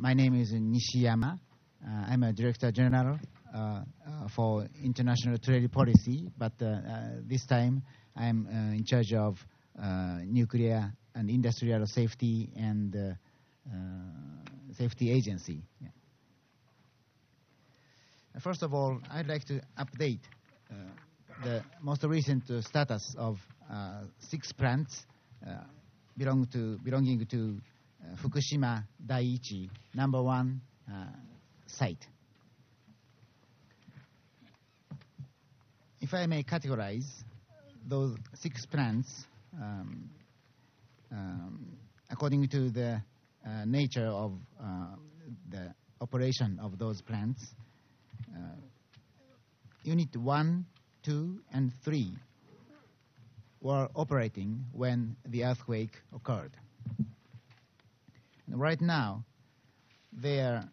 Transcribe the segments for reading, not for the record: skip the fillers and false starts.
My name is Nishiyama. I'm a Director General for International Trade Policy, but this time I'm in charge of Nuclear and Industrial Safety and Safety Agency. Yeah. First of all, I'd like to update the most recent status of 6 plants belonging to Fukushima Daiichi #1 site. If I may categorize those 6 plants according to the nature of the operation of those plants, Unit 1, 2, and 3 were operating when the earthquake occurred. And right now, they are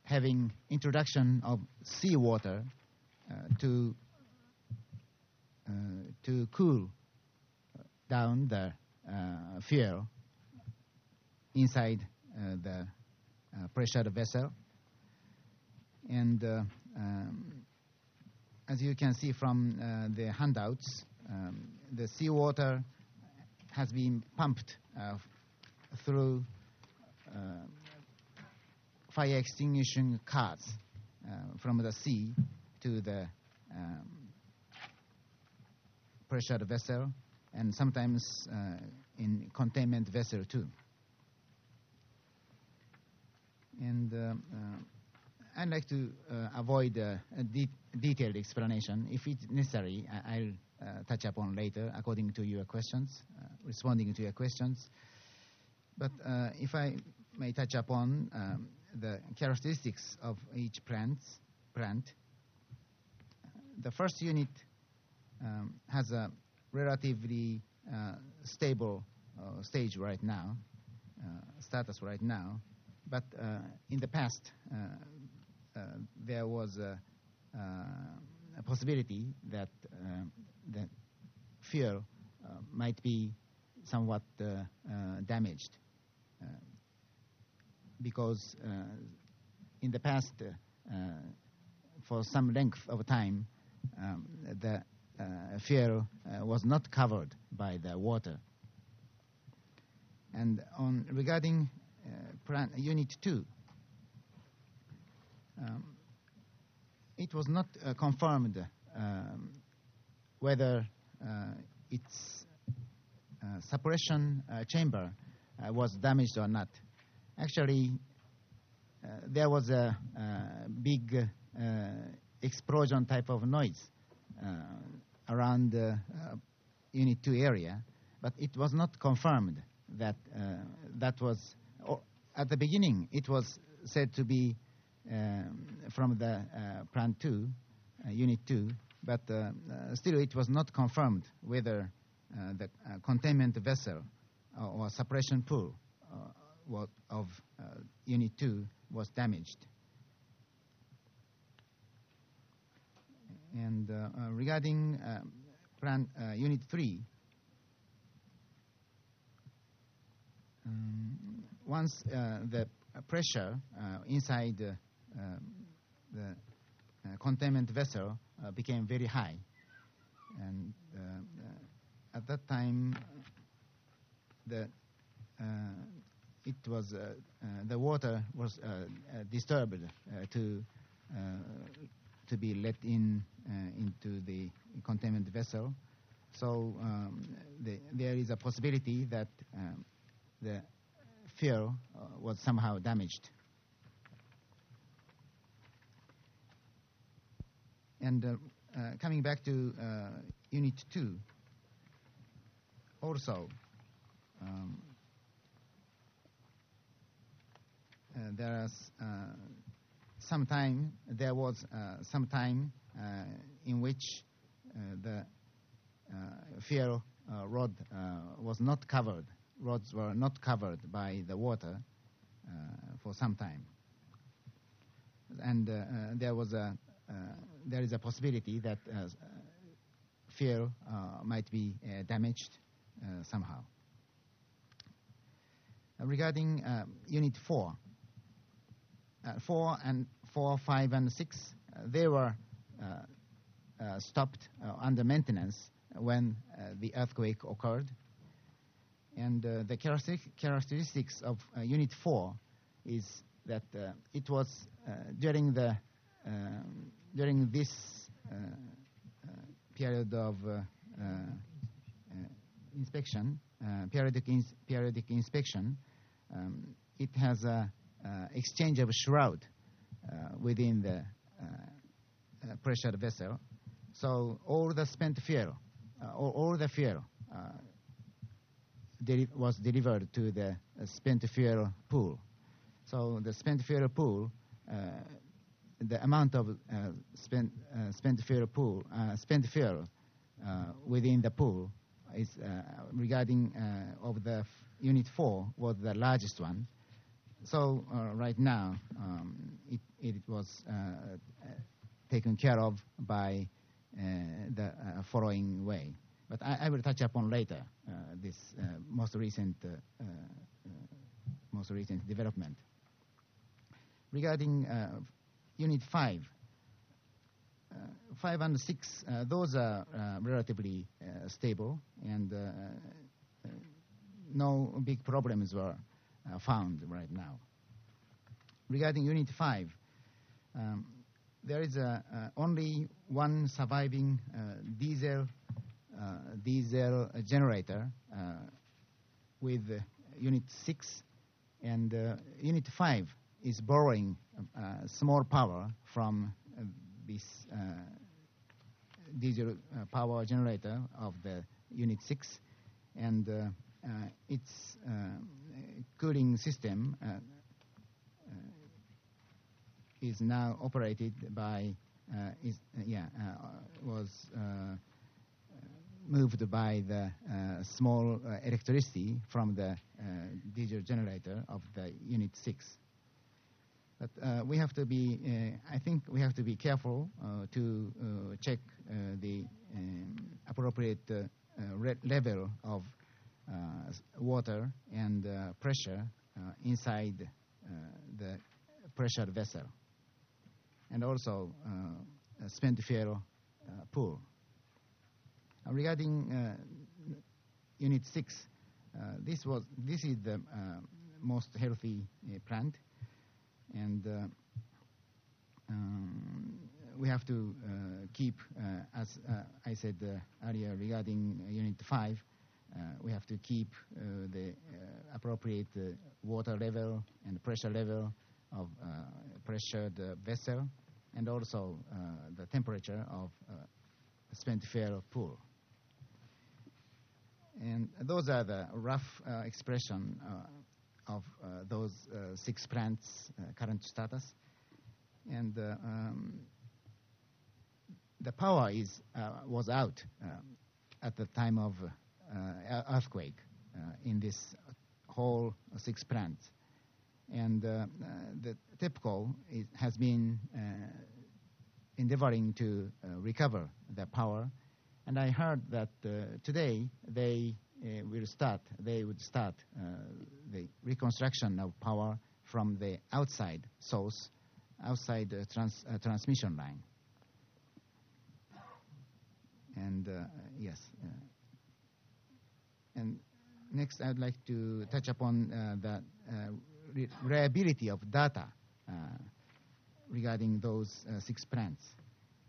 having introduction of seawater to cool down the fuel inside the pressured vessel. And as you can see from the handouts, the seawater has been pumped through fire extinguishing carts from the sea to the pressured vessel, and sometimes in containment vessel too. And I'd like to avoid a detailed explanation. If it's necessary, I'll touch upon later according to your questions, responding to your questions. But if I may touch upon the characteristics of each plant, the first unit has a relatively stable stage right now, status right now. But in the past, there was a possibility that the fuel might be somewhat damaged because in the past, for some length of time, the fuel was not covered by the water. And regarding Unit 2, it was not confirmed whether its suppression chamber was damaged or not. Actually, there was a big explosion type of noise around Unit 2 area, but it was not confirmed that that was, at the beginning, it was said to be from the plant 2, Unit 2, but still it was not confirmed whether the containment vessel or suppression pool of Unit 2 was damaged. And regarding plant Unit 3, once the pressure inside the containment vessel became very high, and at that time the water was disturbed to be let into the containment vessel. So there is a possibility that the fuel was somehow damaged. And coming back to Unit 2, also there was some time in which the fuel rod was not covered. Rods were not covered by the water for some time, and there is a possibility that fuel might be damaged somehow. Regarding Unit 4, 4, 5, and 6, they were stopped under maintenance when the earthquake occurred. And the characteristics of Unit 4 is that it was during this period of inspection, periodic inspection, it has a exchange of shroud within the pressured vessel. So all the spent fuel, all the fuel was delivered to the spent fuel pool. So the spent fuel pool, the amount of spent fuel within the pool is regarding of the Unit 4 was the largest one. So right now it was taken care of by the following way. But I will touch upon later this most recent development. Regarding Unit 5, 5 and 6, those are relatively stable, and no big problems were found right now. Regarding Unit 5, there is only one surviving diesel generator with Unit 6, and Unit 5 is borrowing small power from this diesel power generator of the Unit 6, and its cooling system is now operated by was moved by the small electricity from the diesel generator of the Unit 6. But we have to be, I think we have to be careful to check the appropriate level of water and pressure inside the pressured vessel, and also spent fuel pool. Regarding Unit 6, this is the most healthy plant, and we have to keep, as I said earlier regarding Unit 5, we have to keep the appropriate water level and pressure level of pressured vessel, and also the temperature of spent fuel pool. And those are the rough expression of those 6 plants' current status. And the power was out at the time of earthquake in this whole 6 plants. And the TEPCO has been endeavoring to recover the power. And I heard that today they would start the reconstruction of power from the outside source, outside the transmission line. And yes. And next, I'd like to touch upon the reliability of data regarding those 6 plants.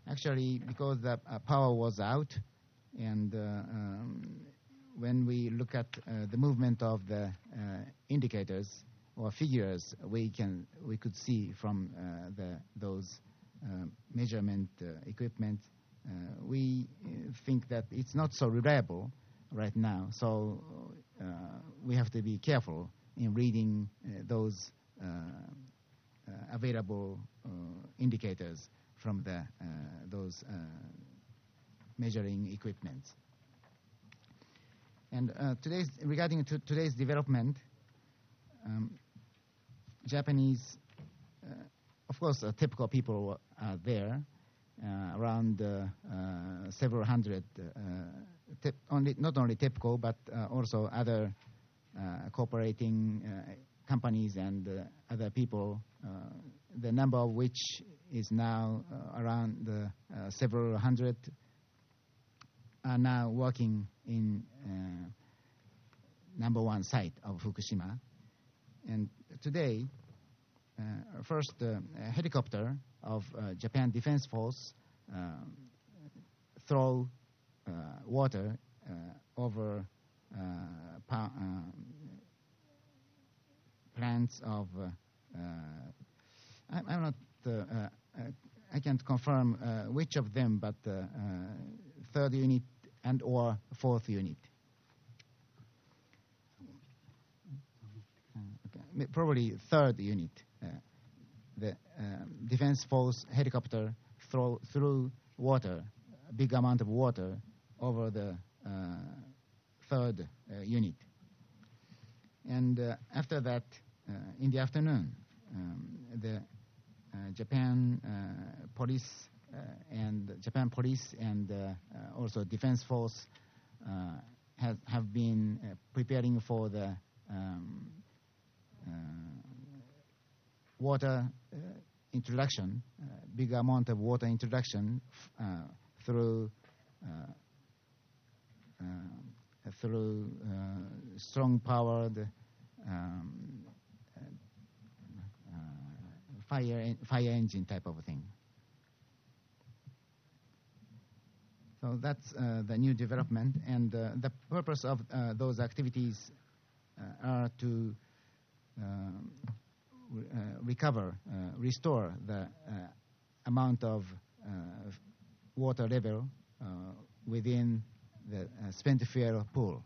Actually, because the power was out, and when we look at the movement of the indicators or figures, we could see from those measurement equipment, we think that it's not so reliable right now. So we have to be careful in reading those available indicators from those measuring equipment. And regarding today's development, Japanese, of course, typical people are there, around several hundred, not only TEPCO, but also other cooperating companies and other people, the number of which is now around several hundred, are now working in number one site of Fukushima. And today, first a helicopter of Japan Defense Force throw water over plants of I'm not I can't confirm which of them, but third unit and or fourth unit. Okay. Probably third unit. The Defense Force helicopter threw water, a big amount of water, over the third unit. And after that, in the afternoon, the Japan police and also Defense Force have been preparing for the water introduction, big amount of water introduction through strong-powered fire engine type of thing. So that's the new development, and the purpose of those activities are to restore the amount of water level within the spent fuel pool.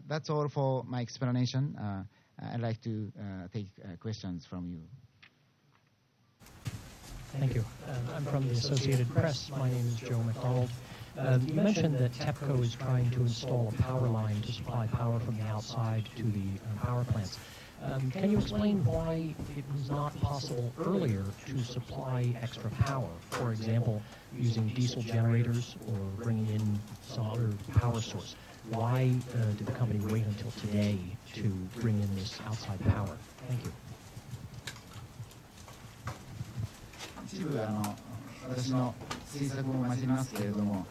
That's all for my explanation. I'd like to take questions from you. Thank you. I'm from the Associated Press. My name is Joe McDonald. You mentioned that TEPCO is trying to install a power line to supply power from the outside to the power plants. Can you explain why it was not possible earlier to supply extra power? For example, using diesel generators or bringing in some other power source. Why did the company wait until today to bring in this outside power? Thank you. 一部私の推測も交えますけれども、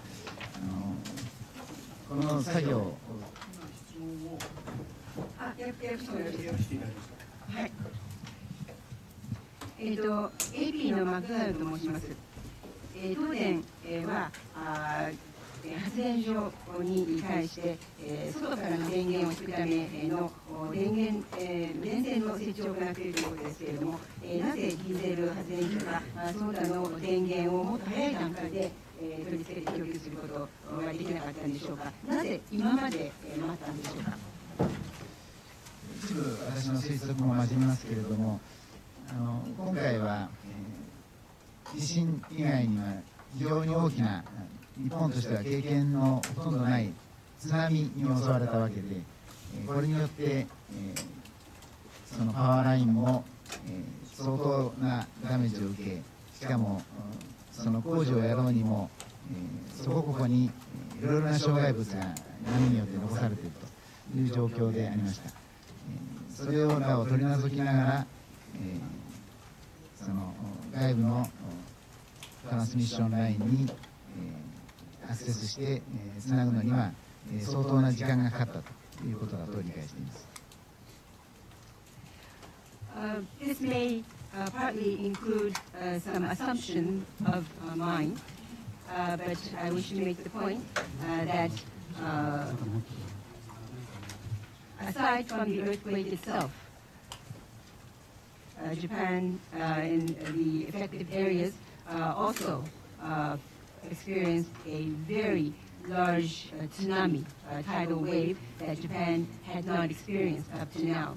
この作業をはい。AP のマクダウルと申します。東電は発電所に対して、外からの電源を引くための電線の設置を行っているということですけれども、なぜディーゼル発電所がその他の電源をもっと早い段階で取り付けて供給することができなかったんでしょうか。なぜ今まで待ったんでしょうか。一部私の推測も交えますけれども、今回は、地震以外には非常に大きな日本としては経験のほとんどない津波に襲われたわけで、これによって、そのパワーラインも、相当なダメージを受け、しかもその工事をやろうにも、そこここにいろいろな障害物が波によって残されているという状況でありました。それらを取り除きながら、その外部のトランスミッションラインに、アクセスして、つなぐのには、相当な時間がかかったということだと理解しています。This may partly include some assumption of mine, but I wish to make the point that aside from the earthquake itself, Japan in the affected areas also experienced a very large tsunami tidal wave that Japan had not experienced up to now.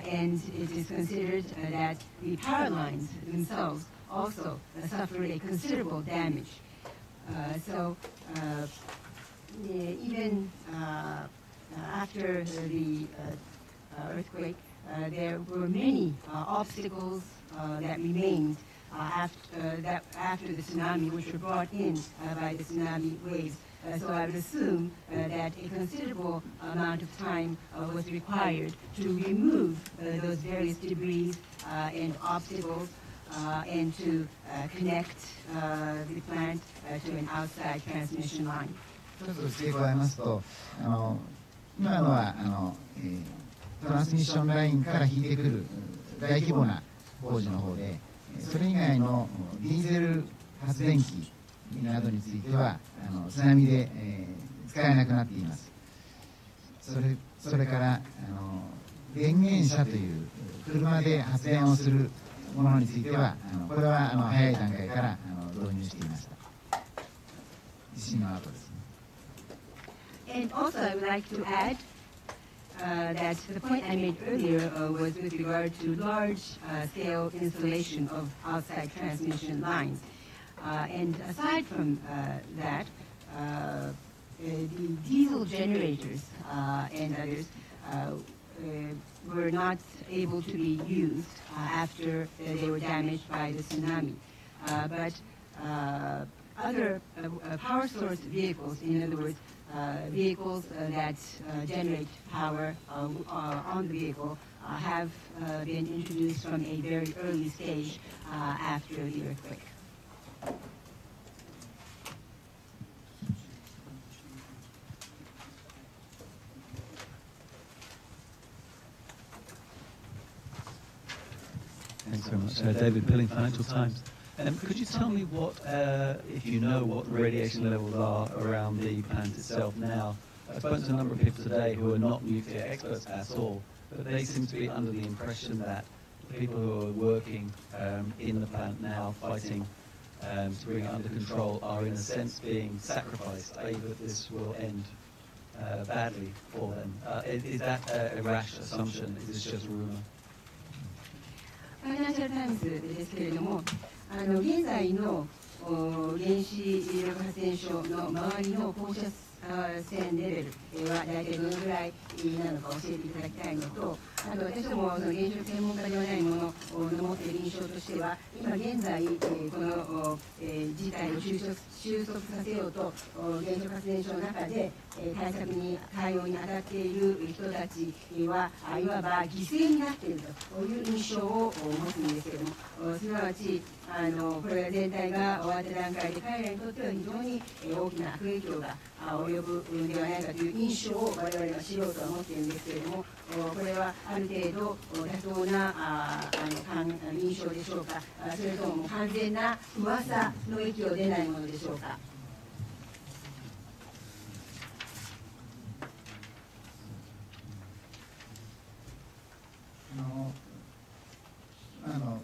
And it is considered that the power lines themselves also suffered a considerable damage. So even after the earthquake, there were many obstacles that remained after the tsunami, which were brought in by the tsunami waves. So I would assume that a considerable amount of time was required to remove those various debris and obstacles and to connect the plant to an outside transmission line. ちょっと付け加えますと、今のはトランスミッションラインから引いてくる大規模な工事の方で、それ以外のディーゼル発電機などについては津波で、使えなくなっています。それから電源車という車で発電をするものについてはこれは早い段階から導入していました。地震の後ですね。And also, I would like to add that the point I made earlier was with regard to large-scale installation of outside transmission lines. And aside from that, the diesel generators and others were not able to be used after they were damaged by the tsunami. But other power source vehicles, in other words, vehicles that generate power on the vehicle, have been introduced from a very early stage after the earthquake. Thanks very much. David Pilling, Financial Times. Could you tell me what, if you know, what the radiation levels are around the plant itself now? I've spoken to a number of people today who are not nuclear experts at all, but they seem to be under the impression that the people who are working in the plant now, fighting to bring it under control, are in a sense being sacrificed, i.e. that this will end badly for them. Is that a rash assumption? Is this just rumor? ファイナンシャルタイムズですけれども、現在の原子力発電所の周りの放射線レベルは大体どのぐらいなのか教えていただきたいのと、あと私ども原子力専門家ではないものの持っている印象としては、今現在この事態を収束させようと原子力発電所の中で対応に当たっている人たちはいわば犠牲になっているという印象を持つんですけれども、すなわちこれ全体が終わった段階で彼らにとっては非常に大きな悪影響が及ぶのではないかという印象を我々は知ろうとは思っているんですけれども、これはある程度妥当な印象でしょうか、それとも完全な噂の域を出ないものでしょうか。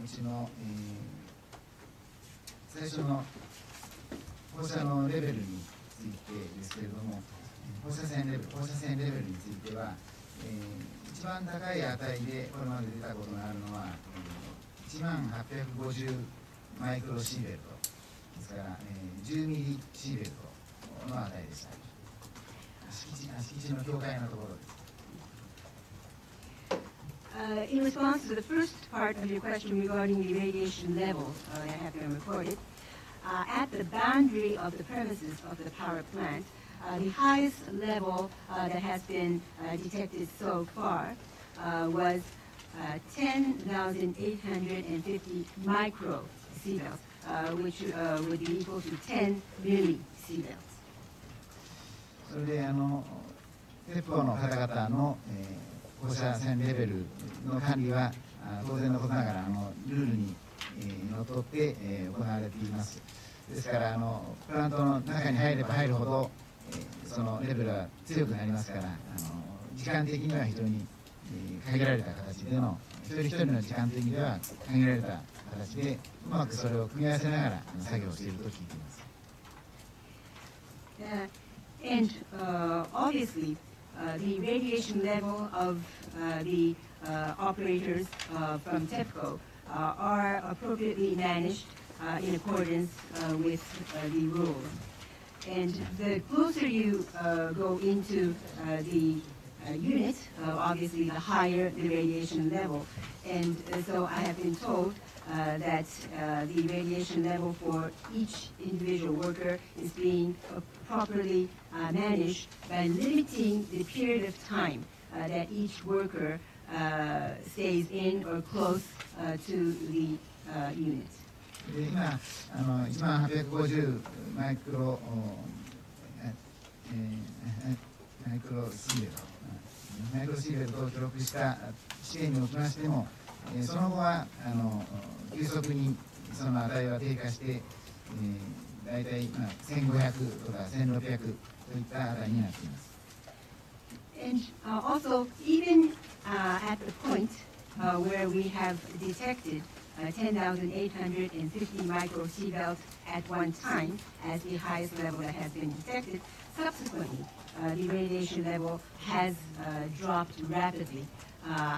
うちの、最初の放射のレベルについてですけれども、放射線レベルについては、一番高い値でこれまで出たことがあるのは、1850マイクロシーベルトですから、10ミリシーベルトの値でした。敷地の境界のところです。In response to the first part of your question regarding the radiation levels that have been recorded, at the boundary of the premises of the power plant, the highest level that has been detected so far was 10,850 microsieverts, which would be equal to 10 millisieverts. それで鉄砲の方々の、放射線レベルの管理は当然のことながらルールにのっとって、行われています。ですからプラントの中に入れば入るほど、そのレベルは強くなりますから、時間的には非常に、限られた形での一人一人の時間的には限られた形でうまくそれを組み合わせながら作業をしていると聞いています。And obviously, the radiation level of the operators from TEPCO are appropriately managed in accordance with the rules. And the closer you go into the unit, obviously the higher the radiation level. And so I have been told that the radiation level for each individual worker is being properly managed by limiting the period of time that each worker stays in or close to the unit. で今1850マイクロシーベルトを記録した試験におきましても、その後は急速にその値は低下して、大体1500とか1600といった値になっています。And also, even at the point where we have detected 10,850 microsieverts at one time as the highest level that has been detected, subsequently the radiation level has dropped rapidly,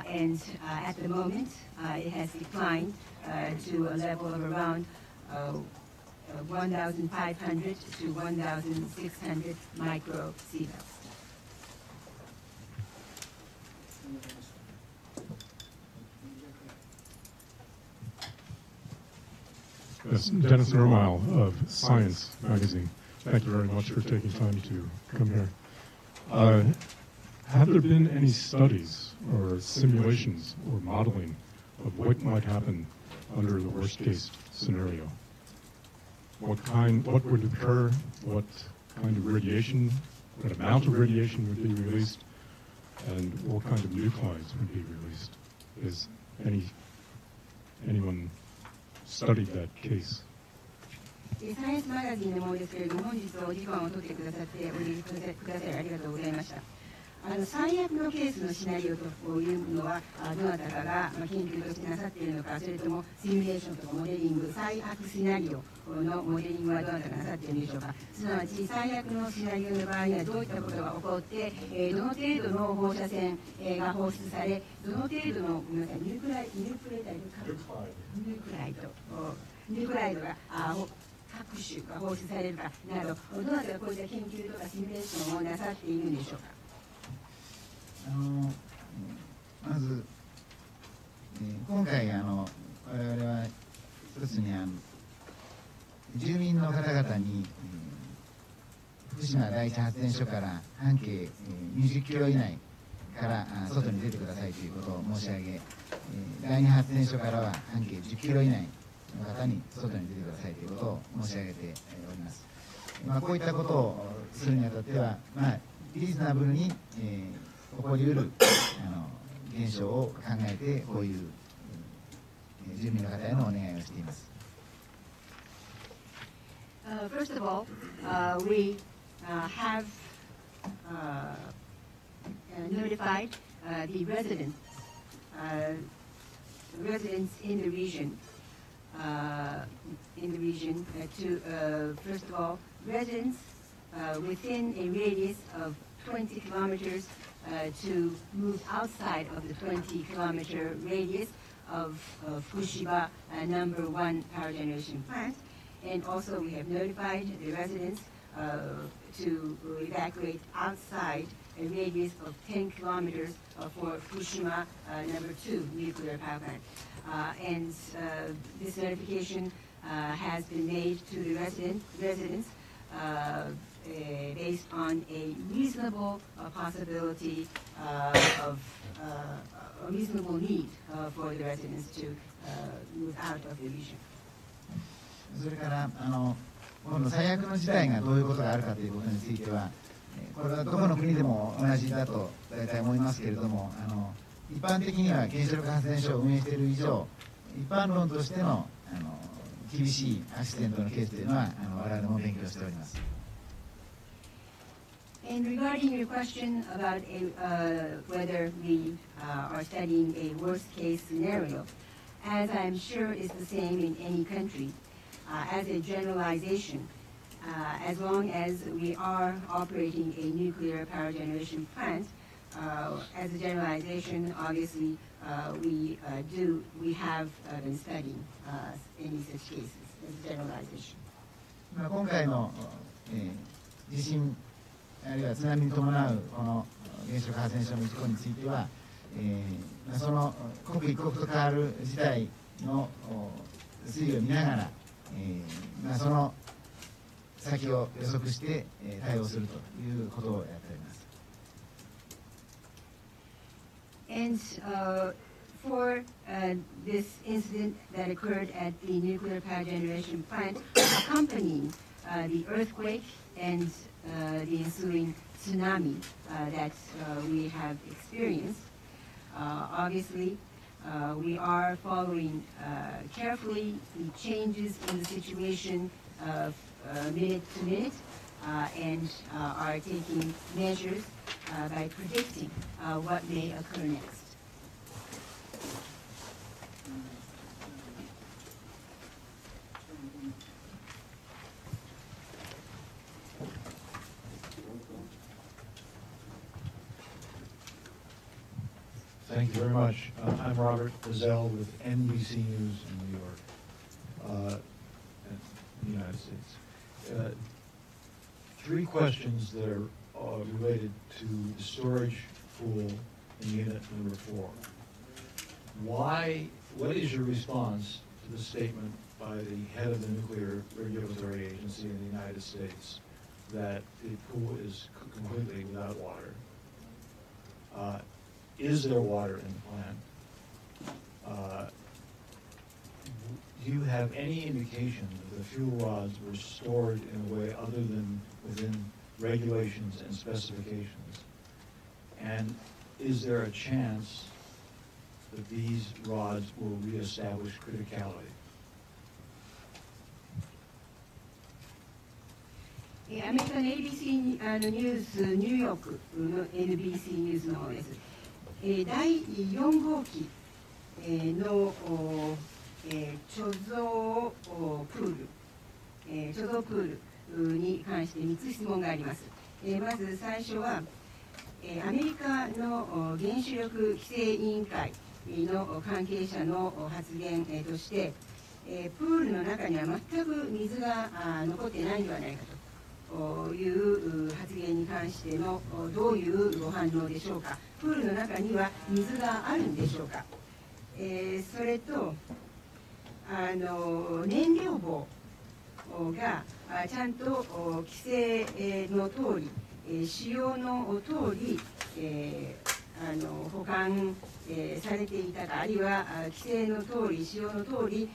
and at the moment it has declined to a level of around 1,500 to 1,600 microsieverts. Yes, Dennis Normile of Science magazine. Thank you very much for taking time to come here. Have there been any studies or simulations or modeling of what might happen under the worst case scenario? What would occur? What kind of radiation, what amount of radiation would be released, and what kind of nuclides would be released? Is anyone studied that case? サイエンスマガジンのものですけれども、本日お時間を取ってくださってお入れくださりありがとうございました。最悪のケースのシナリオというのはどなたかが研究としてなさっているのか、それともシミュレーションとかモデリング、最悪シナリオのモデリングはどなたかなさっているでしょうか。すなわち最悪のシナリオの場合にはどういったことが起こって、どの程度の放射線が放出され、どの程度のニュークライドが各種が放出されるかなど、どなたがこういった研究とかシミュレーションをなさっているんでしょうか。まず、今回我々は一つに住民の方々に、福島第一発電所から半径20キロ以内から外に出てくださいということを申し上げ、第二発電所からは半径10キロ以内の方に外に出てくださいということを申し上げております。こういったことをするにあたっては、リーズナブルに、起こりうる現象を考えて、こういう住民の方へのお願いをしています。First of all, we have notified the residents in the region to first of all, residents within a radius of 20 kilometers to move outside of the 20-kilometer radius of Fukushima number 1 power generation plant. And also we have notified the residents to evacuate outside a radius of 10 kilometers for Fukushima number 2 nuclear power plant. And this notification has been made to the residents based on a reasonable possibility of a reasonable need for the residents to move out of the region. それから今度最悪の事態がどういうことがあるかということについては、これはどこの国でも同じだと大体思いますけれども、一般的には原子力発電所を運営している以上、一般論としての厳しいアクシデントのケースというのは我々も勉強しております。And regarding your question about whether we are studying a worst-case scenario, as I'm sure is the same in any country, as a generalization, as long as we are operating a nuclear power generation plant, as a generalization, obviously, we have been studying any such cases as a generalization. 今回の地震あるいは津波に伴うこの原子力発電所の事故については、その刻一刻と変わる事態の推移を見ながら、その先を予測して、対応するということをやっております。And for this incident that occurred at the nuclear power generation plant, accompanying the earthquake and the ensuing tsunami that we have experienced, obviously, we are following carefully the changes in the situation minute to minute and are taking measures by predicting what may occur next. Thank you very much. I'm Robert Bazell with NBC News in New York, in the United States. Three questions that are related to the storage pool in unit number 4. What is your response to the statement by the head of the Nuclear Regulatory Agency in the United States that the pool is completely without water? Is there water in the plant? Do you have any indication that the fuel rods were stored in a way other than within regulations and specifications? And is there a chance that these rods will reestablish criticality? アメリカの ABC ニュース、ニューヨークの NBC ニュースの方です。第4号機の貯蔵プールに関して3つ質問があります。まず最初は、アメリカの原子力規制委員会の関係者の発言として、プールの中には全く水が残ってないんではないかという発言に関してのどういうご反応でしょうか。プールの中には水があるんでしょうか。それと燃料棒がちゃんと規制の通り、使用の通り、保管されていたか、あるいは規制の通り、使用の通り、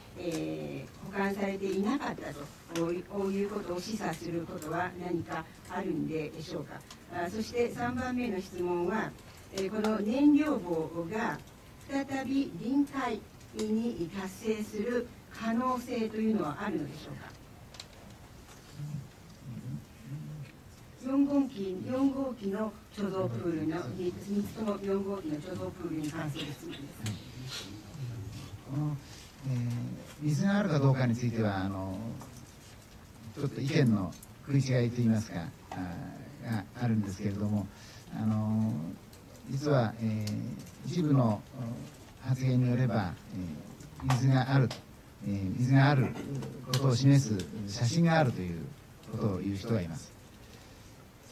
保管されていなかったということを示唆することは何かあるんでしょうか。そして3番目の質問は、この燃料棒が再び臨界に達成する可能性というのはあるのでしょうか。4号機の貯蔵プールの3つとも4号機の貯蔵プールに関する質問です。この、水があるかどうかについてはちょっと意見の食い違いといいますかがあるんですけれども、実は、一部の発言によれば、水があることを示す写真があるということを言う人がいます。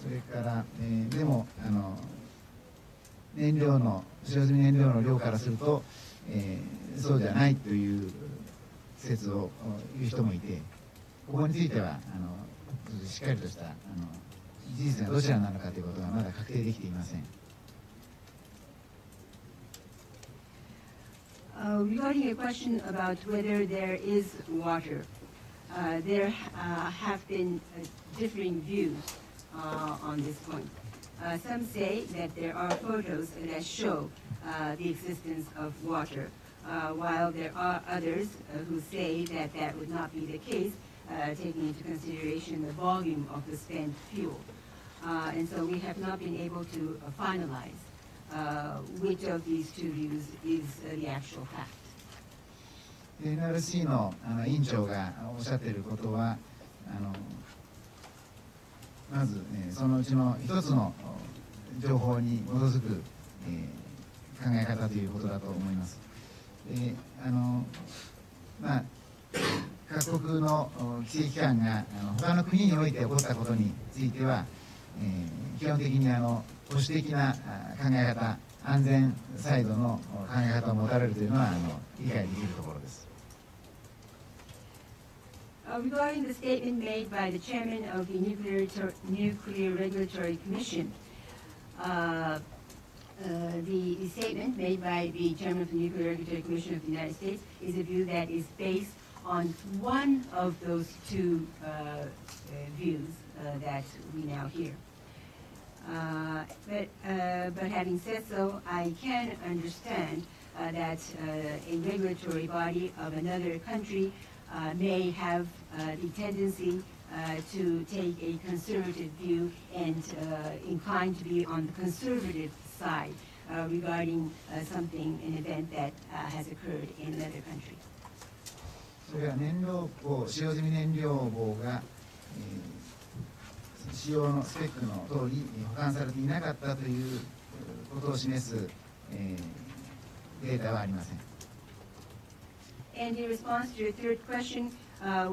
それから、でも使用済み燃料の量からすると、そうじゃないという説を言う人もいて、ここについてはしっかりとした事実がどちらなのかということがまだ確定できていません。Regarding a question about whether there is water, there have been differing views on this point. Some say that there are photos that show the existence of water, while there are others who say that that would not be the case, taking into consideration the volume of the spent fuel. And so we have not been able to finalize which of these two views is the actual fact. NRC の委員長がおっしゃっていることはまず、そのうちの一つの情報に基づく、考え方ということだと思います。各国の規制機関が他の国において起こったことについては、基本的に保守的な考え方安全サイドの考え方を持たれるというのは理解できるところです。Regarding the statement made by the chairman of the Nuclear Regulatory Commission, the statement made by the chairman of the Nuclear Regulatory Commission of the United States is a view that is based on one of those two views that we now hear. But having said so, I can understand that a regulatory body of another country may have the tendency to take a conservative view and inclined to be on the conservative side regarding something, an event that has occurred in another country. それは使用済み燃料棒が、使用のスペックの通り保管されていなかったということを示す、データはありません。And in response to your third question,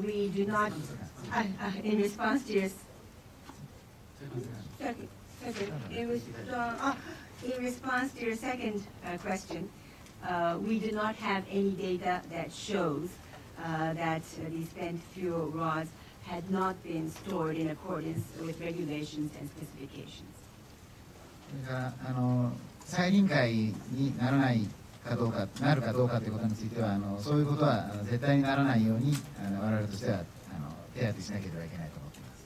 we do not. In response to your in response to your second question, we do not have any data that shows that the spent fuel rods had not been stored in accordance with regulations and specifications. それから再臨界にならないかどうか、なるかどうかということについてはそういうことは絶対にならないように我々としては手当てしなければいけないと思っています。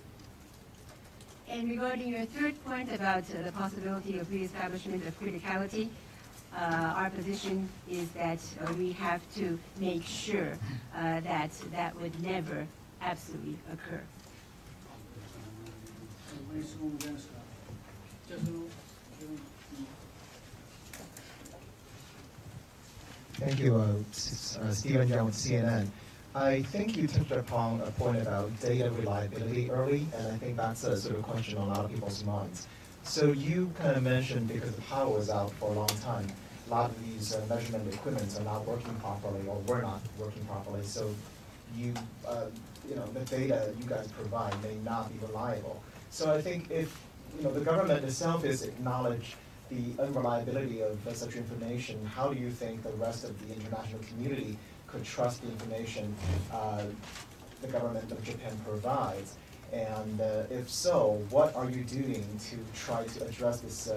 And regarding your third point about the possibility of reestablishment of criticality, our position is that we have to make sure that that would never absolutely occur. Thank you, Stephen Young with CNN. I think you touched upon a point about data reliability early, and I think that's a sort of question on a lot of people's minds. So you kind of mentioned because the power was out for a long time, a lot of these measurement equipments are not working properly or were not working properly. So you know, the data you guys provide may not be reliable. So I think if the government itself is acknowledged the unreliability of such information, how do you think the rest of the international community could trust the information the government of Japan provides? And if so, what are you doing to try to address this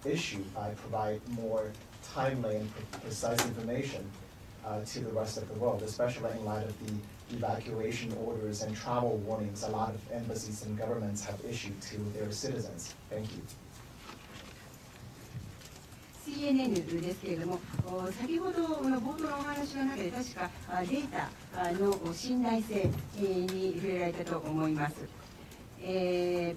issue by providing more timely and precise information to the rest of the world, especially in light of the evacuation orders and travel warnings a lot of embassies and governments have issued to their citizens? Thank you. CNN ですけれども、先ほどの冒頭のお話の中で確かデータの信頼性に触れられたと思います。で、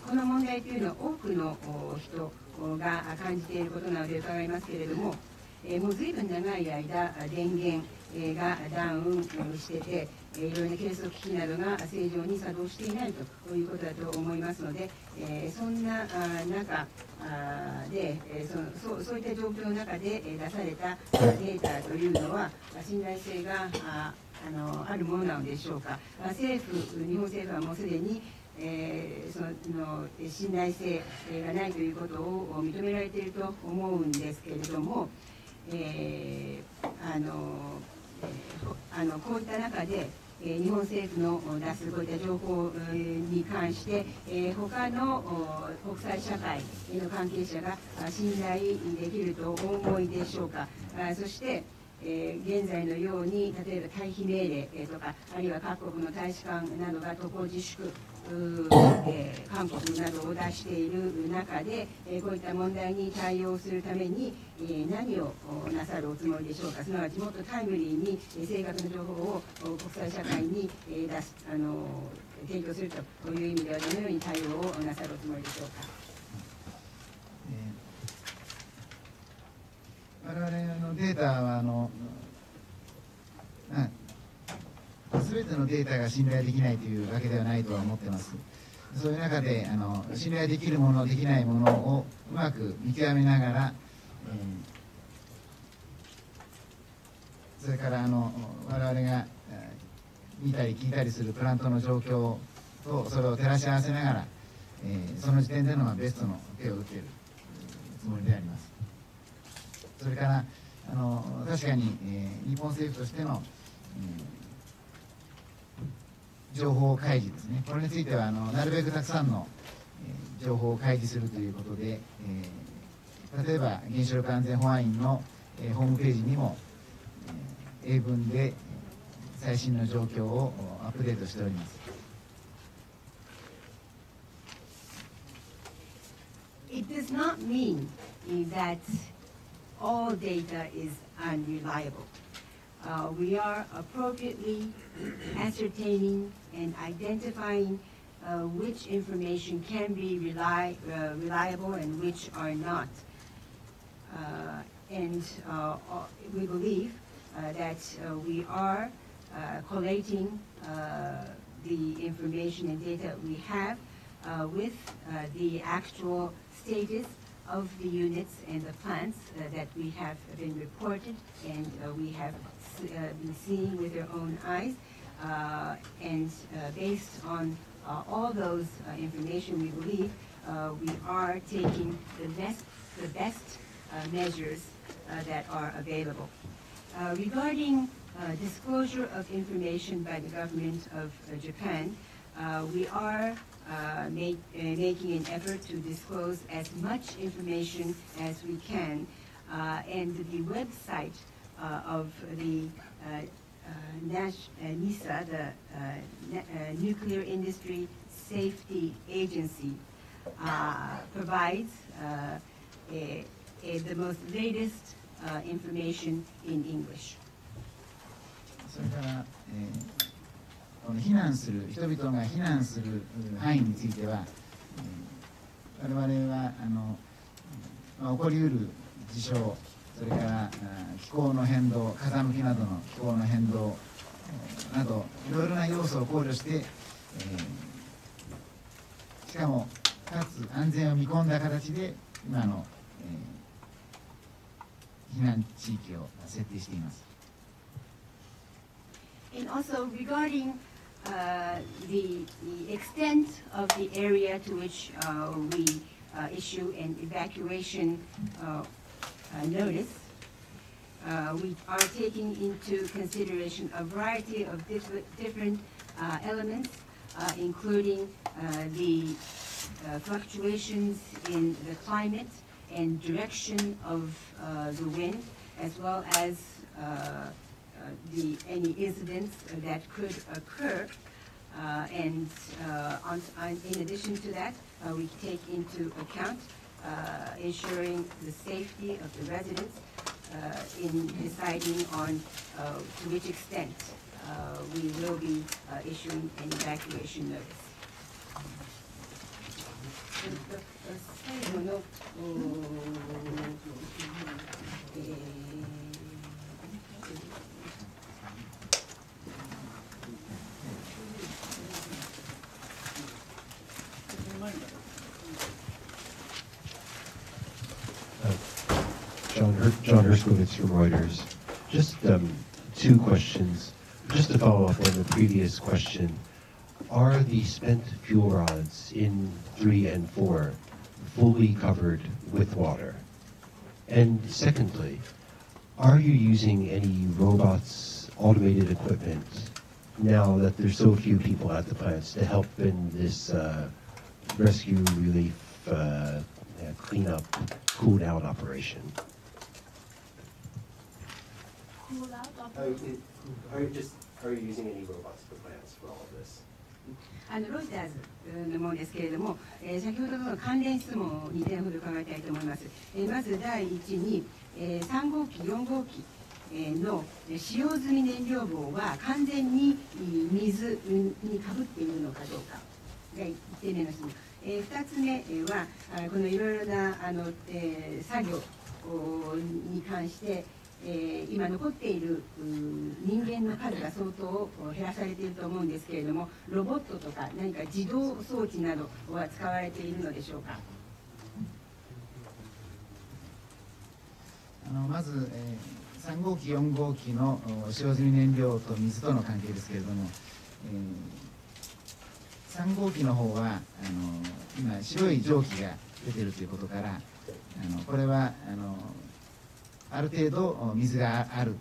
この問題というのは多くの人が感じていることなので伺いますけれども、もう随分長い間電源がダウンしてて、いろいろな計測機器などが正常に作動していないということだと思いますので、そんな中でそういった状況の中で出されたデータというのは信頼性があるものなのでしょうか。日本政府はもうすでにその信頼性がないということを認められていると思うんですけれども、こういった中で日本政府の出すこういった情報に関して他の国際社会の関係者が信頼できるとお思いでしょうか。そして現在のように例えば退避命令とかあるいは各国の大使館などが渡航自粛勧告などを出している中でこういった問題に対応するために何をなさるおつもりでしょうか。すなわちもっとタイムリーに正確な情報を国際社会に提供するという意味ではどのように対応をなさるおつもりでしょうか。我々のデータは全てのデータが信頼できないというわけではないとは思っています。そういう中で信頼できるものできないものをうまく見極めながら、それから我々が見たり聞いたりするプラントの状況とそれを照らし合わせながら、その時点でのベストの手を打っているつもりであります。それから確かに、日本政府としての、情報開示ですね、これについてはなるべくたくさんの、情報を開示するということで、例えば原子力安全保安院の、ホームページにも、英文で最新の状況をアップデートしております。It does not mean that all data is unreliable. We are appropriately ascertaining and identifying which information can be reliable and which are not. And we believe that we are collating the information and data we have with the actual status of the units and the plants that we have been reported and we have been seeing with our own eyes. And based on all those information, we believe we are taking the best measures that are available. Regarding disclosure of information by the government of Japan, we are making an effort to disclose as much information as we can, and the website of the NISA, the Nuclear Industry Safety Agency, provides the most latest information in English. それから、避難する人々が避難する範囲については、我々は起こりうる事象、それから気候の変動、風向きなどの気候の変動などいろいろな要素を考慮して、しかもかつ安全を見込んだ形で今の、避難地域を設定しています。And also regarding the extent of the area to which we issue an evacuation notice, we are taking into consideration a variety of different elements, including the fluctuations in the climate and direction of the wind, as well as any incidents that could occur, and in addition to that, we take into account ensuring the safety of the residents in deciding on to which extent we will be issuing an evacuation notice. 最後のJohn Herskowitz from Reuters. Just two questions. Just to follow up on the previous question, are the spent fuel rods in 3 and 4 fully covered with water? And secondly, are you using any robots, automated equipment, now that there's so few people at the plants to help in this rescue, relief, cleanup, cool down operation? Are you using any robots for plants for all of this? ロイターズのものですけれども、先ほどの関連質問を2点ほど伺いたいと思います。まず第一に、3号機、4号機の使用済み燃料棒は完全に水にかぶっているのかどうかが1点目の質問。2つ目はこのいろいろな作業に関して今残っている人間の数が相当減らされていると思うんですけれども、ロボットとか何か自動装置などは使われているのでしょうか。まず、3号機、4号機の使用済み燃料と水との関係ですけれども、3号機の方は今白い蒸気が出ているということから、これはある程度水がある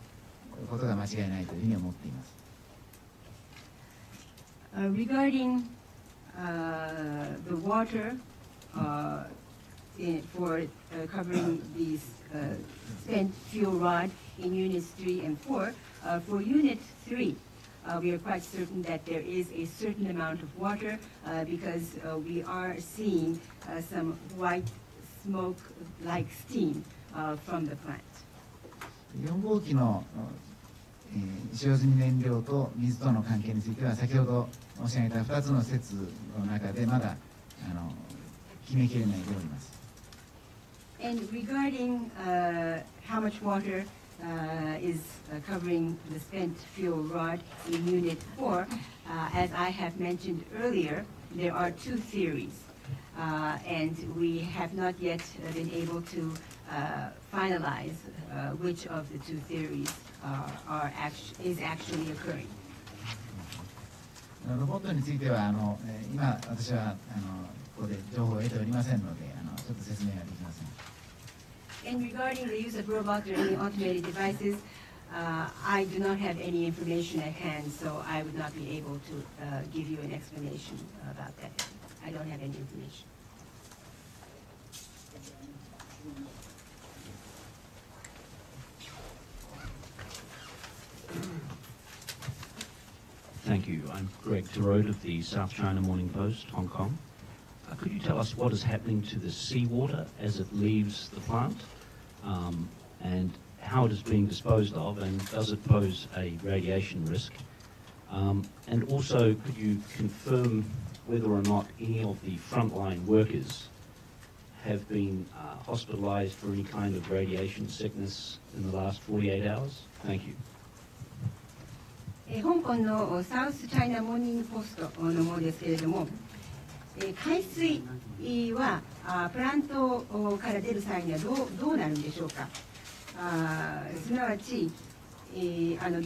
ことが間違いないというふうに思っています。Regarding the water for covering these spent fuel rod in units 3 and 4, for unit 3, we are quite certain that there is a certain amount of water because we are seeing some white smoke-like steam from the plant. 4号機の使用済み燃料と水との関係については先ほど申し上げた2つの説の中でまだ決めきれないでおります。And regarding how much water is covering the spent fuel rod in Unit 4, as I have mentioned earlier, there are two theories, and we have not yet been able to finalize which of the two theories is actually occurring. ロボットについては今私はここで情報を得ておりませんのでちょっと説明ができません。And regarding the use of robots or any automated devices, I do not have any information at hand, so I would not be able to give you an explanation about that. I don't have any information. Thank you. I'm Greg Tarot of the South China Morning Post, Hong Kong. Could you tell us what is happening to the seawater as it leaves the plant, and how it is being disposed of, and does it pose a radiation risk? And also, could you confirm whether or not any of the frontline workers have been hospitalized for any kind of radiation sickness in the last 48 hours? Thank you. 香港のサウスチャイナモーニングポストのものですけれども、海水はプラントから出る際にはどうなるんでしょうか。すなわち、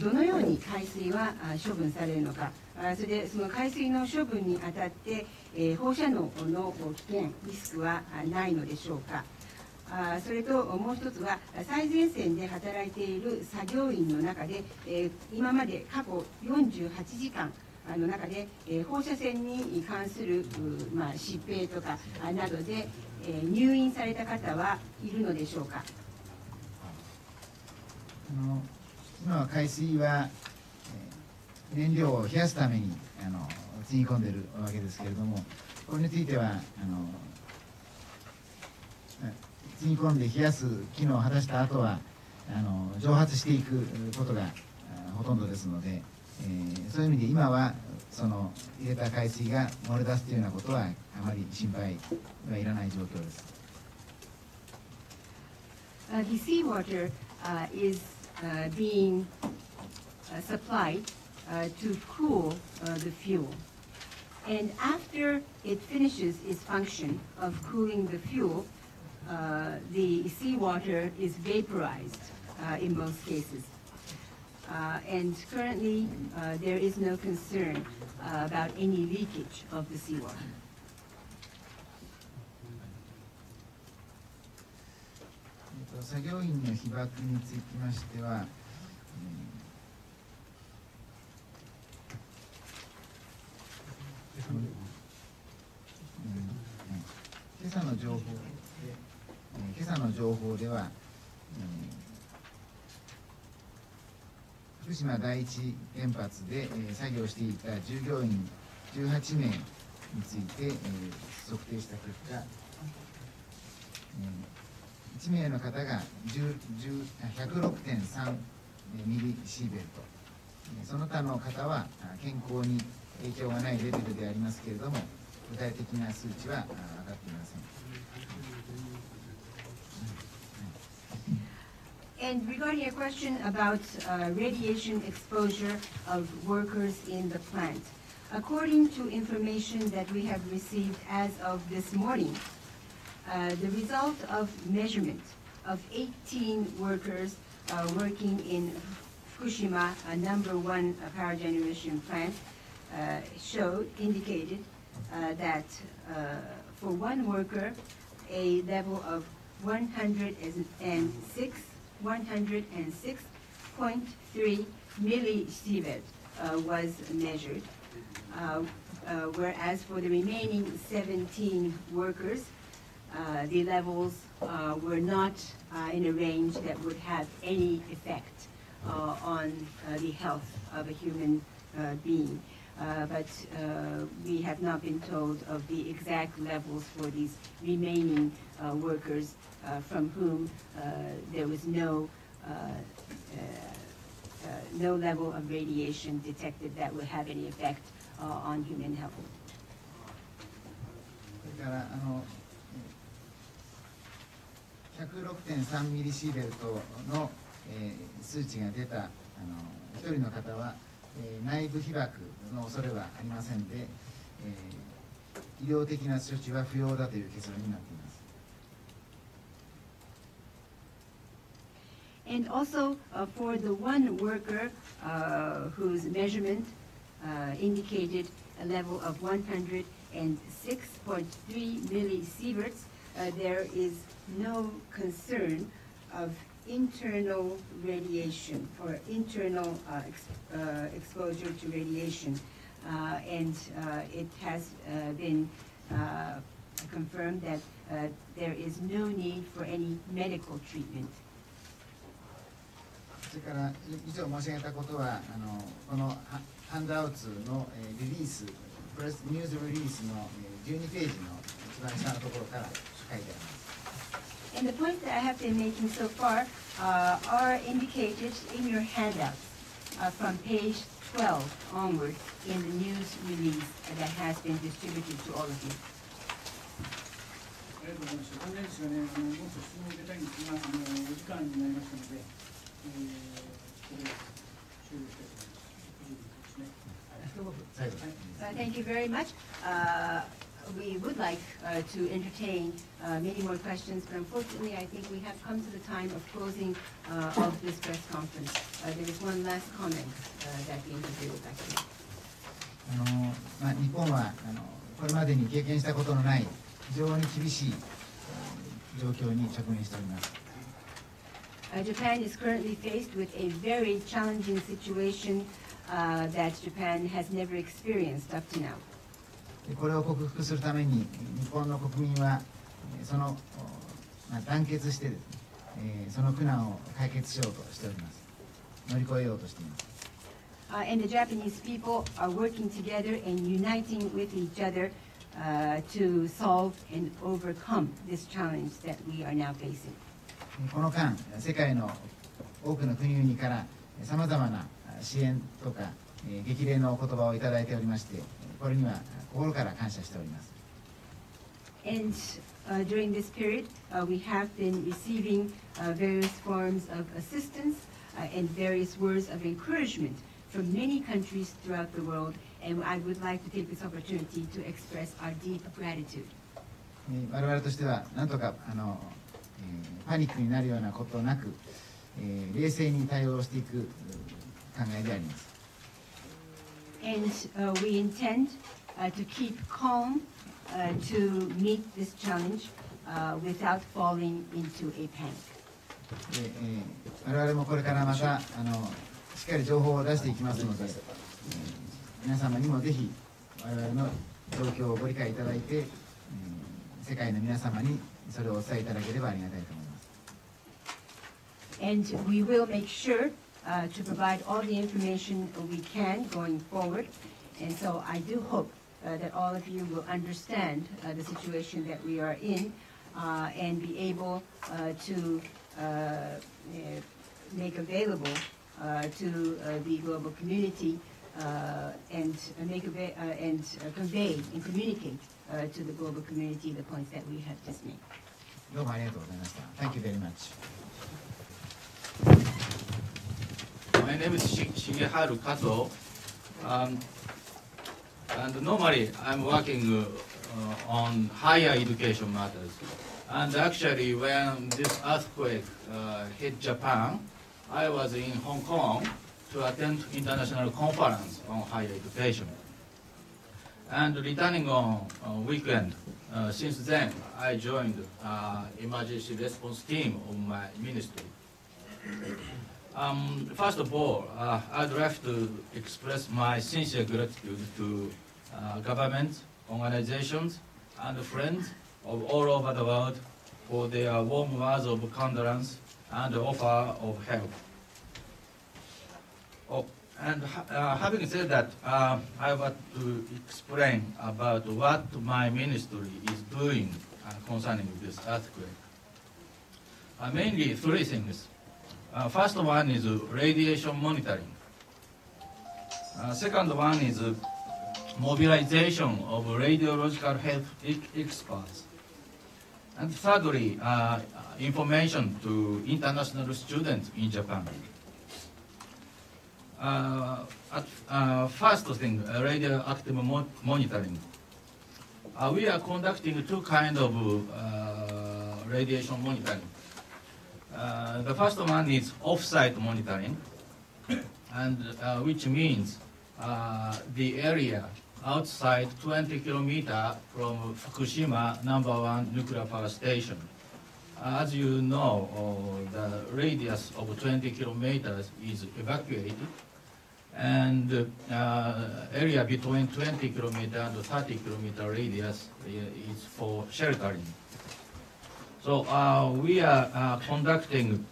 どのように海水は処分されるのか、それでその海水の処分にあたって、放射能の危険リスクはないのでしょうか。それともう一つは最前線で働いている作業員の中で、今まで過去48時間の中で、放射線に関する、疾病とかなどで、入院された方はいるのでしょうか。今は海水は、燃料を冷やすためにつぎ込んでいるわけですけれども、これについてはつぎ込んで冷やす機能を果たした後は蒸発していくことがほとんどですので、そういう意味で今はその入れた海水が漏れ出すというようなことはあまり心配はいらない状況です。The seawater is being supplied to cool the fuel. And after it finishes its function of cooling the fuel, the seawater is vaporized in most cases. And currently, there is no concern about any leakage of the seawater. 作業員の被曝につきましては、今朝の情報では、福島第一原発で作業していた従業員18名について測定した結果、1名の方が 106.3 ミリシーベルト、その他の方は健康に影響がないレベルでありますけれども、具体的な数値は分かっていません。And regarding a question about radiation exposure of workers in the plant, according to information that we have received as of this morning, the result of measurement of 18 workers working in Fukushima, #1 power generation plant, indicated that for one worker, a level of 106.3 millisievert was measured, whereas for the remaining 17 workers, the levels were not in a range that would have any effect on the health of a human being. But we have not been told of the exact levels for these remaining workers from whom there was no level of radiation detected that would have any effect on human health. 106.3 ミリシーベルトの、数値が出た一人の方は、内部被曝の恐れはありませんで、医療的な処置は不要だという結論になっています。And also for the one worker whose measurement indicated a level of 106.3 millisieverts, there is no concern of internal radiation or internal exposure to radiation, and it has been confirmed that there is no need for any medical treatment. それから以上申し上げたことはこのハンドアウツのリリース、プレスニュースリリースの12ページの一番下のところから書いてあります。And the points that I have been making so far are indicated in your handouts from page 12 onward in the news release that has been distributed to all of you. ありがとうございました。関連ですがね、もっと質問を受けたいんですが、お時間になりましたので、ここで終了したいと思います。以上ですね。Thank you very much. We would like to entertain many more questions, but unfortunately, I think we have come to the time of closing of this press conference. There is one last comment that the interviewer would like to make. 日本はこれまでに経験したことのない非常に厳しい状況に直面しております。Japan is currently faced with a very challenging situation that Japan has never experienced up to now. これを克服するために日本の国民はその団結してですね、その苦難を解決しようとしております。乗り越えようとしています。And the Japanese people are working together and uniting with each other to solve and overcome this challenge that we are now facing. この間、世界の多くの国々からさまざまな支援とか激励のお言葉をいただいておりまして、これには心から感謝しております。And during this period, we have been receiving various forms of assistance and various words of encouragement from many countries throughout the world, and I would like to take this opportunity to express our deep gratitude. 我々としてはなんとかパニックになるようなことなく、冷静に対応していく考えであります。And we intend to keep calm to meet this challenge without falling into a panic. 我々もこれからまたしっかり情報を出していきますので、皆様にもぜひ我々の状況をご理解いただいて、世界の皆様にそれをお伝えいただければありがたいと思います。 And we will make sure to provide all the information we can going forward. And so I do hope that all of you will understand the situation that we are in and be able to make available to the global community and convey and communicate to the global community the points that we have just made. どうもありがとうございました。Thank you very much. My name is Shigeharu Kato, and normally I'm working on higher education matters. And actually, when this earthquake hit Japan, I was in Hong Kong to attend international conference on higher education. And returning on weekend since then, I joined emergency response team of my ministry. First of all, I'd like to express my sincere gratitude to governments, organizations, and friends of all over the world for their warm words of condolence and offer of help. Having said that, I want to explain about what my ministry is doing concerning this earthquake. Mainly three things. First one is radiation monitoring. Second one is mobilization of radiological health experts. And thirdly, information to international students in Japan. First thing, radioactive monitoring. We are conducting two kinds of radiation monitoring. The first one is off-site monitoring, and which means the area outside 20 kilometers from Fukushima #1 nuclear power station. As you know, the radius of 20 kilometers is evacuated, and area between 20 kilometer and 30 kilometer radius is for sheltering. So we are conducting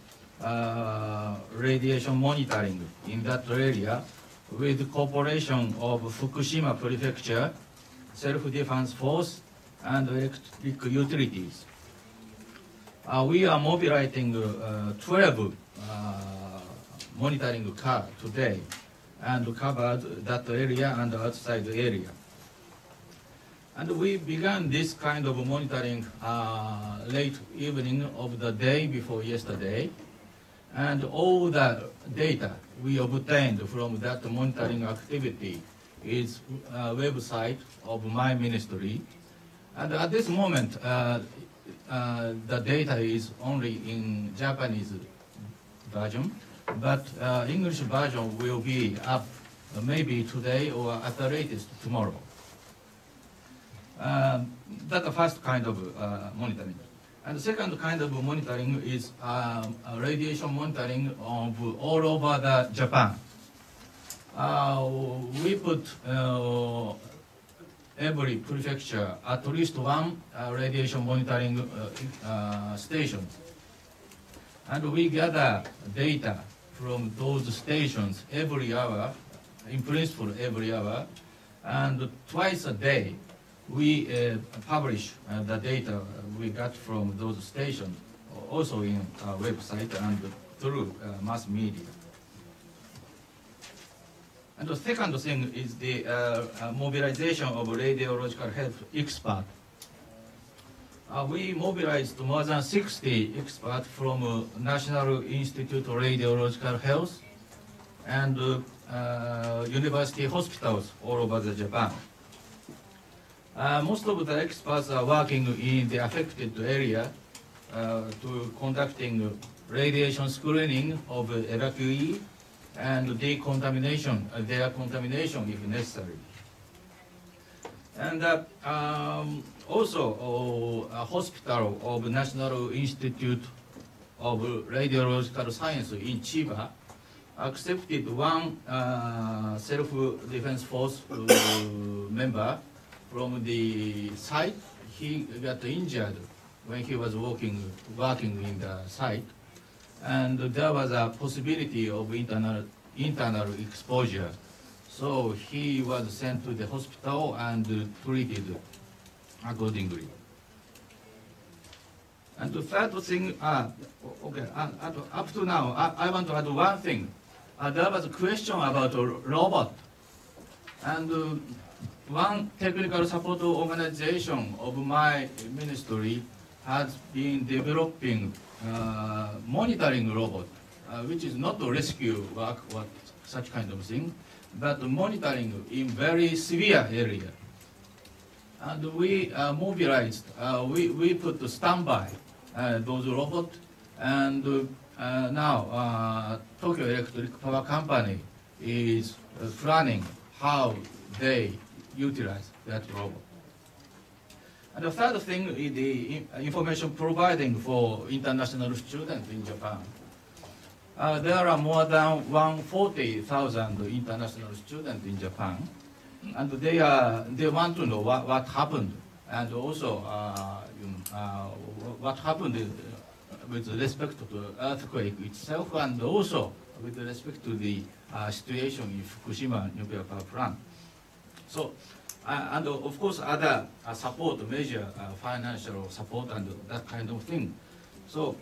radiation monitoring in that area with cooperation of Fukushima Prefecture, Self-Defense Force, and electric utilities. We are mobilizing 12 monitoring cars today and covered that area and outside area. And we began this kind of monitoring late evening of the day before yesterday. And all the data we obtained from that monitoring activity is website of my ministry. And at this moment, the data is only in Japanese version, but English version will be up maybe today or at the latest tomorrow. That's the first kind of monitoring. And the second kind of monitoring is radiation monitoring of all over the Japan. We put every prefecture at least one radiation monitoring station. And we gather data from those stations every hour, in principle every hour, and twice a day we publish the data we got from those stations, also in our website and through mass media. And the second thing is the mobilization of radiological health experts. We mobilized more than 60 experts from National Institute of Radiological Health and university hospitals all over the Japan. Most of the experts are working in the affected area to conducting radiation screening of evacuees and decontamination, their contamination if necessary. And also a hospital of National Institute of Radiological Science in Chiba accepted one self-defense force member from the site. He got injured when he was working in the site, and there was a possibility of internal exposure. So he was sent to the hospital and treated accordingly. And the third thing, okay, up to now, I want to add one thing. There was a question about a robot, and one technical support organization of my ministry has been developing monitoring robot, which is not a rescue work or such kind of thing, but monitoring in very severe area. And we mobilized, we put to standby those robots, and now Tokyo Electric Power Company is planning how they utilize that robot. And the third thing is the information providing for international students in Japan. There are more than 140,000 international students in Japan, and they want to know what happened, and also what happened with respect to the earthquake itself, and also with respect to the situation in Fukushima nuclear power plant. So, and of course other support measure, financial support and that kind of thing. So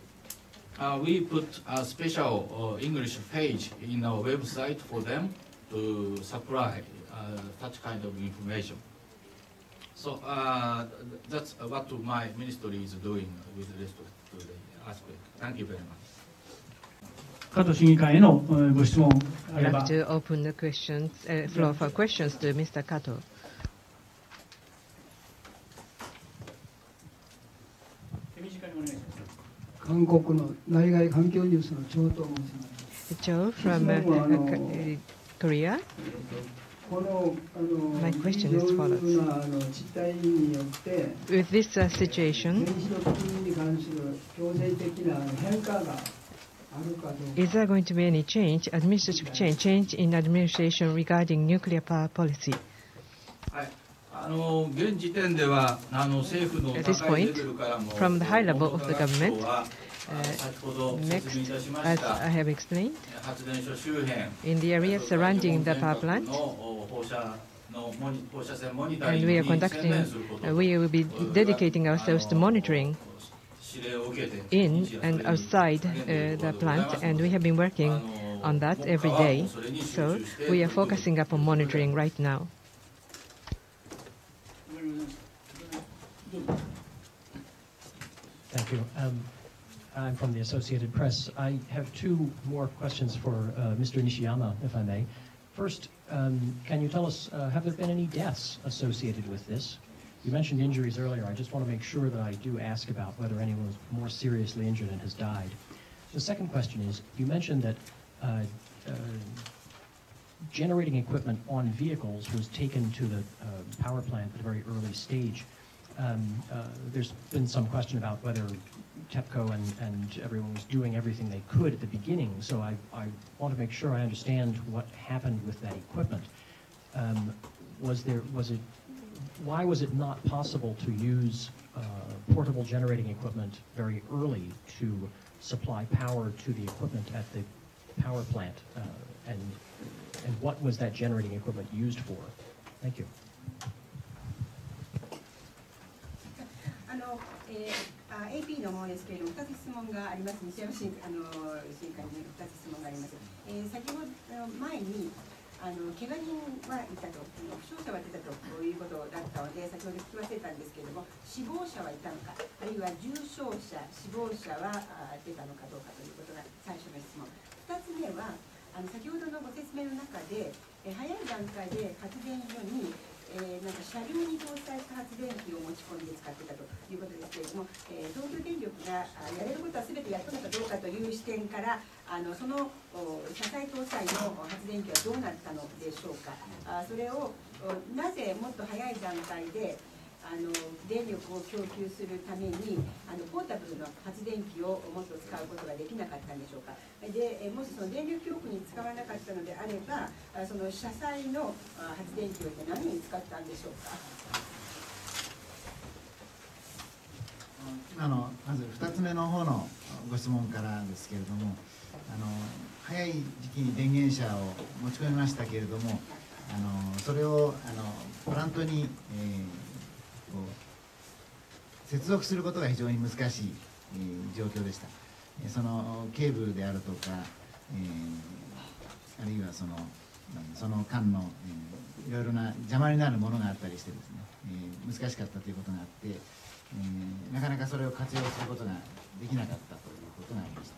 we put a special English page in our website for them to supply such kind of information. So that's what my ministry is doing with respect to the earthquake. Thank you very much. 加藤審議官へのご質問あ I'd れば like to open the questions, floor for questions to Mr. Kato. 手短にお願いします。韓国の内外環境ニュースの長と申します。 Joe from Korea. この My question is as follows. いろいろな事態によって With this situation, 原子力に関する強制的な変化が is there going to be any change, administrative change in administration regarding nuclear power policy? At this point, from the high level of the government, next, as I have explained, in the area surrounding the power plant, and we will be dedicating ourselves to monitoring in and outside the plant, and we have been working on that every day. So we are focusing upon monitoring right now. Thank you. I'm from the Associated Press. I have two more questions for Mr. Nishiyama, if I may. First, can you tell us, have there been any deaths associated with this? You mentioned injuries earlier. I just want to make sure that I do ask about whether anyone was more seriously injured and has died. The second question is, you mentioned that generating equipment on vehicles was taken to the power plant at a very early stage. There's been some question about whether TEPCO and everyone was doing everything they could at the beginning, so I want to make sure I understand what happened with that equipment. Why was it not possible to use portable generating equipment very early to supply power to the equipment at the power plant? And what was that generating equipment used for? Thank you. AP の方ですけれども、2つ質問があります。西山審議官に2つ質問があります。先ほど前に怪我人はいたと、負傷者は出たということだったので、先ほど聞き忘れたんですけれども、死亡者はいたのか、あるいは重傷者、死亡者は出たのかどうかということが最初の質問。2つ目は、先ほどのご説明の中で、早い段階で発電所になんか車両に搭載した発電機を持ち込んで使ってたということですけれども、東京電力がやれることは全てやったのかどうかという視点から、その車載搭載の発電機はどうなったのでしょうか。それをなぜもっと早い段階で電力を供給するためにポータブルの発電機をもっと使うことができなかったんでしょうか。でもしその電力供給に使わなかったのであれば、その車載の発電機を何に使ったんでしょうか。まず2つ目の方のご質問からですけれども、早い時期に電源車を持ち込みましたけれども、それをプラントに、接続することが非常に難しい、状況でした。そのケーブルであるとか、あるいはその間の、いろいろな邪魔になるものがあったりしてですね、難しかったということがあって、なかなかそれを活用することができなかったということがありました。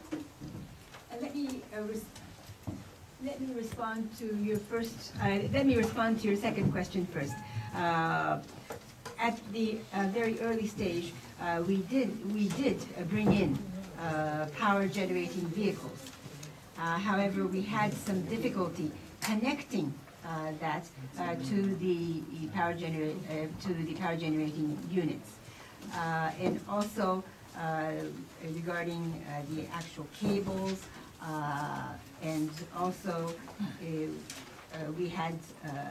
Let me respond to your first. Let me respond to your second question first. At the very early stage, we did bring in power generating vehicles. However, we had some difficulty connecting that to the power generating units. and also regarding the actual cables, and also we had,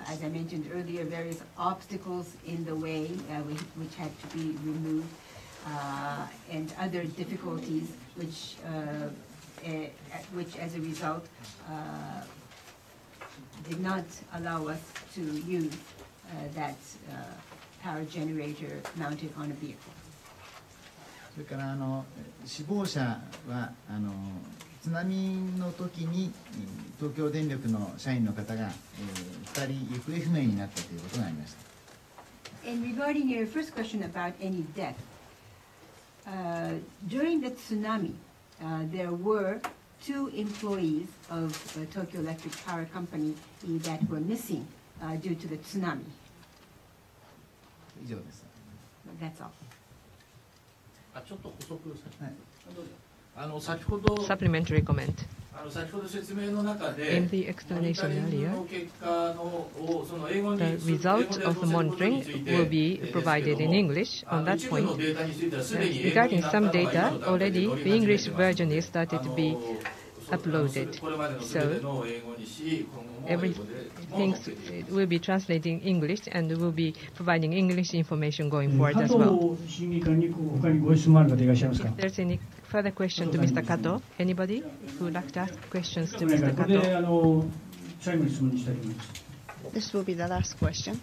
as I mentioned earlier, various obstacles in the way which had to be removed, and other difficulties which as a result did not allow us to use that power generator mounted on a vehicle. それから死亡者は津波の時に東京電力の社員の方が、2人行方不明になったということがありました。And regarding your first question about any death, during the tsunami, there were 2 employees of Tokyo Electric Power Company that were missing due to the tsunami. 以上です。That's all. ちょっと補足ですね。先ほど Supplementary comment. 先ほど説明の中で In the explanation earlier, の結果のその英語に the result of the monitoring will be provided in English. On that point, regarding some data, already the English version is started to be uploaded. So everything will be translating English, and we will be providing English information going forward as well. If there's any further question to Mr. Kato, anybody who would like to ask questions to Mr. Kato? This will be the last question.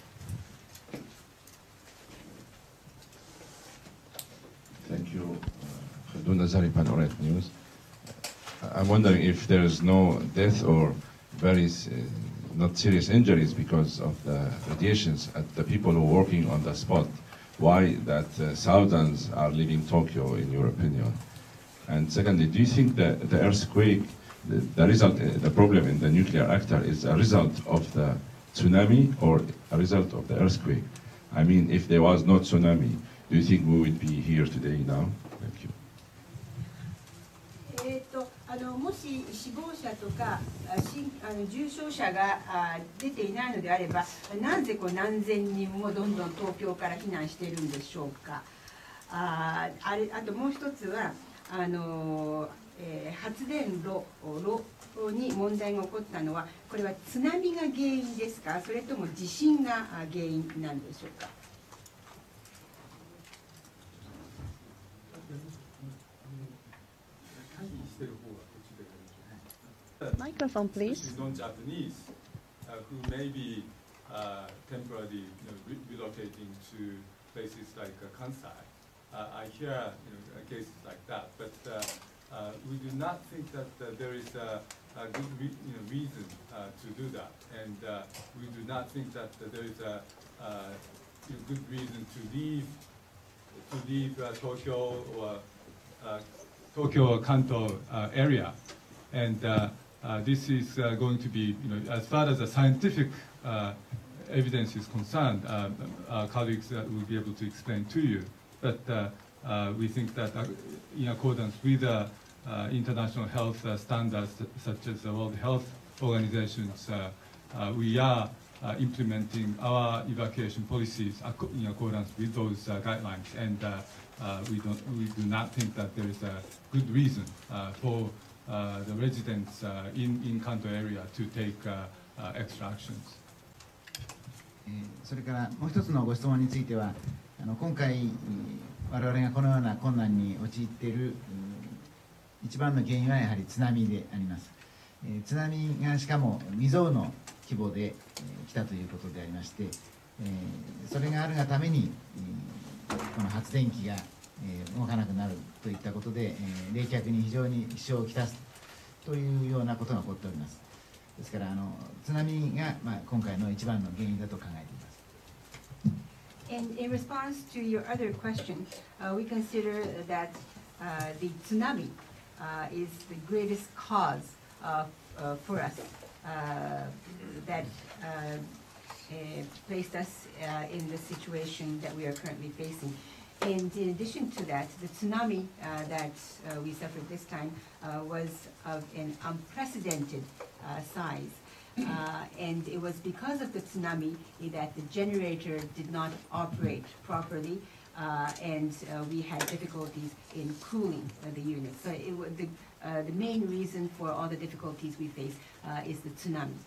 Thank you. Khaldun Nazari, Panoramic News. I'm wondering if there is no death or very not serious injuries because of the radiations at the people who are working on the spot. Why that thousands are leaving Tokyo, in your opinion? And secondly, do you think that the earthquake, the problem in the nuclear reactor is a result of the tsunami or a result of the earthquake? I mean, if there was no tsunami, do you think we would be here today now? Thank you. もし死亡者とか重傷者が出ていないのであれば、なぜ何千人もどんどん東京から避難しているんでしょうか。あともう一つは発電炉に問題が起こったのは、これは津波が原因ですか、それとも地震が原因なんでしょうか。Microphone, please. Non-Japanese who may be temporarily relocating to places like Kansai. I hear cases like that, but we do not think that there is a good reason to do that, and we do not think that there is a good reason to leave Tokyo or Kanto area, and this is going to be, as far as the scientific evidence is concerned, our colleagues will be able to explain to you. But we think that in accordance with international health standards, such as the World Health Organization's, we are implementing our evacuation policies in accordance with those guidelines, and we do not think that there is a good reason for the residents in Kanto area to take extra actions. それからもう一つのご質問については、今回我々がこのような困難に陥っている一番の原因はやはり津波であります。津波がしかも未曾有の規模で来たということでありまして、それがあるがためにこの発電機が動かなくなるといったことで、冷却に非常に支障をきたすというようなことが起こっております。ですから津波が今回の一番の原因だと考えています。And in response to your other question, we consider that the tsunami is the greatest cause for us that placed us in the situation that we are currently facing. And in addition to that, the tsunami that we suffered this time was of an unprecedented size. And it was because of the tsunami that the generator did not operate properly, and we had difficulties in cooling the unit. So the main reason for all the difficulties we face is the tsunami.